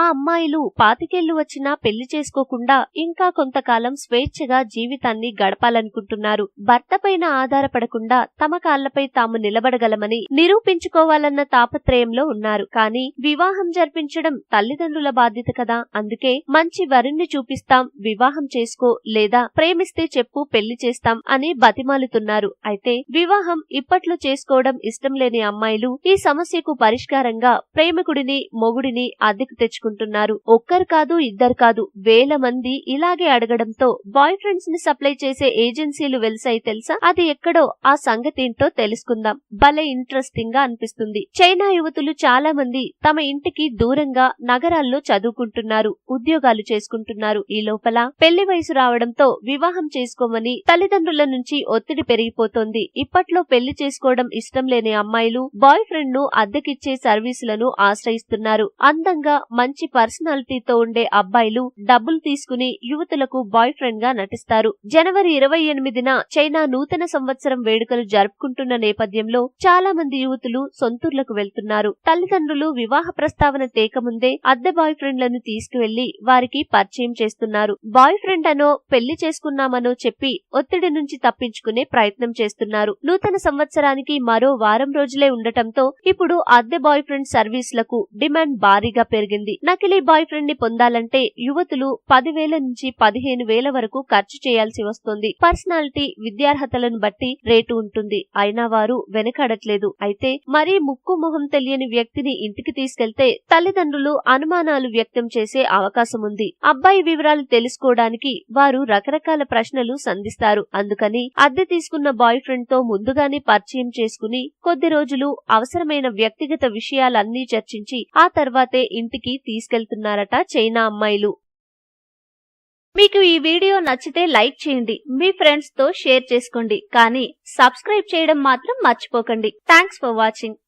ఆ అమ్మాయిలు పాతికేళ్లు వచ్చినా పెళ్లి చేసుకోకుండా ఇంకా కొంతకాలం స్వేచ్ఛగా జీవితాన్ని గడపాలనుకుంటున్నారు. భర్త పైన ఆధారపడకుండా తమ కాళ్లపై తాము నిలబడగలమని నిరూపించుకోవాలన్న తాపత్రయంలో ఉన్నారు. కానీ వివాహం జరిపించడం తల్లిదండ్రుల బాధ్యత కదా. అందుకే మంచి వరుణ్ణి చూపిస్తాం, వివాహం చేసుకో, లేదా ప్రేమిస్తే చెప్పు పెళ్లి చేస్తాం అని బతిమాలుతున్నారు. అయితే వివాహం ఇప్పట్లో చేసుకోవడం ఇష్టం లేని అమ్మాయిలు ఈ సమస్యకు పరిష్కారంగా ప్రేమికుడిని మొగుడిని అద్దెకు తెచ్చుకుంటున్నారు. ఒక్కరు కాదు, ఇద్దరు కాదు, వేల మంది ఇలాగే అడగడంతో బాయ్ ఫ్రెండ్స్ ని సప్లై చేసే ఏజెన్సీలు వెలిసాయి తెలుసా. అది ఎక్కడో ఆ సంగతేంటో తెలుసుకుందాం. భలే ఇంట్రెస్టింగ్ గా అనిపిస్తుంది. చైనా యువతులు చాలా మంది తమ ఇంటికి దూరంగా నగరాల్లో చదువుకుంటున్నారు, ఉద్యోగాలు చేసుకుంటున్నారు. ఈ లోపల పెళ్లి వయసు రావడంతో వివాహం చేసుకోమని తల్లిదండ్రుల నుంచి ఒత్తిడి పెరిగిపోతోంది. ఇప్పట్లో పెళ్లి చేసుకోవడం ఇష్టం లేని అమ్మాయిలు బాయ్ ఫ్రెండ్ ను అద్దెకిచ్చే సర్వీసులను ఆశ్రయిస్తున్నారు. అందంగా మంచి పర్సనాలిటీతో ఉండే అబ్బాయిలు డబ్బులు తీసుకుని యువతులకు బాయ్ ఫ్రెండ్ గా నటిస్తారు. జనవరి 28న చైనా నూతన సంవత్సరం వేడుకలు జరుపుకుంటున్న నేపథ్యంలో చాలా మంది యువతులు సొంతూర్లకు వెళ్తున్నారు. తల్లిదండ్రులు వివాహ ప్రస్తావన తేకముందే అద్దె బాయ్ ఫ్రెండ్లను తీసుకువెళ్లి వారికి పరిచయం చేస్తున్నారు. బాయ్ ఫ్రెండ్ అనో పెళ్లి చేసుకున్నామనో చెప్పి ఒత్తిడి నుంచి తప్పించుకునే ప్రయత్నం చేస్తున్నారు. నూతన సంవత్సరానికి మరో వారం రోజులే ఉండటంతో ఇప్పుడు అద్దె బాయ్ ఫ్రెండ్ సర్వీసులకు డిమాండ్ భారీగా పెరిగింది. నకిలీ బాయ్ ఫ్రెండ్ ని పొందాలంటే యువతులు 10,000 నుంచి 15,000 వరకు ఖర్చు చేయాల్సి వస్తుంది. పర్సనాలిటీ, విద్యార్హతలను బట్టి రేటు ఉంటుంది. అయినా వారు వెనకాడట్లేదు. అయితే మరీ ముక్కు మొహం తెలియని వ్యక్తిని ఇంటికి తీసుకెళ్తే తల్లిదండ్రులు అనుమానాలు వ్యక్తం చేసే అవకాశం ఉంది. అబ్బాయి వివరాలు తెలుసుకోవడానికి వారు రకరకాల ప్రశ్నలు సంధిస్తారు. అందుకని అద్దె తీసుకున్న బాయ్ ఫ్రెండ్ తో ముందుగానే పరిచయం చేసుకుని కొద్ది రోజులు అవసరమైన వ్యక్తిగత విషయాలన్నీ చర్చించి ఆ తర్వాతే ఇంటికి తీసుకెళ్తున్నారట చైనా అమ్మాయిలు. మీకు ఈ వీడియో నచ్చితే లైక్ చేయండి, మీ ఫ్రెండ్స్ తో షేర్ చేసుకోండి, కానీ సబ్స్క్రైబ్ చేయడం మాత్రం మర్చిపోకండి. Thanks for watching.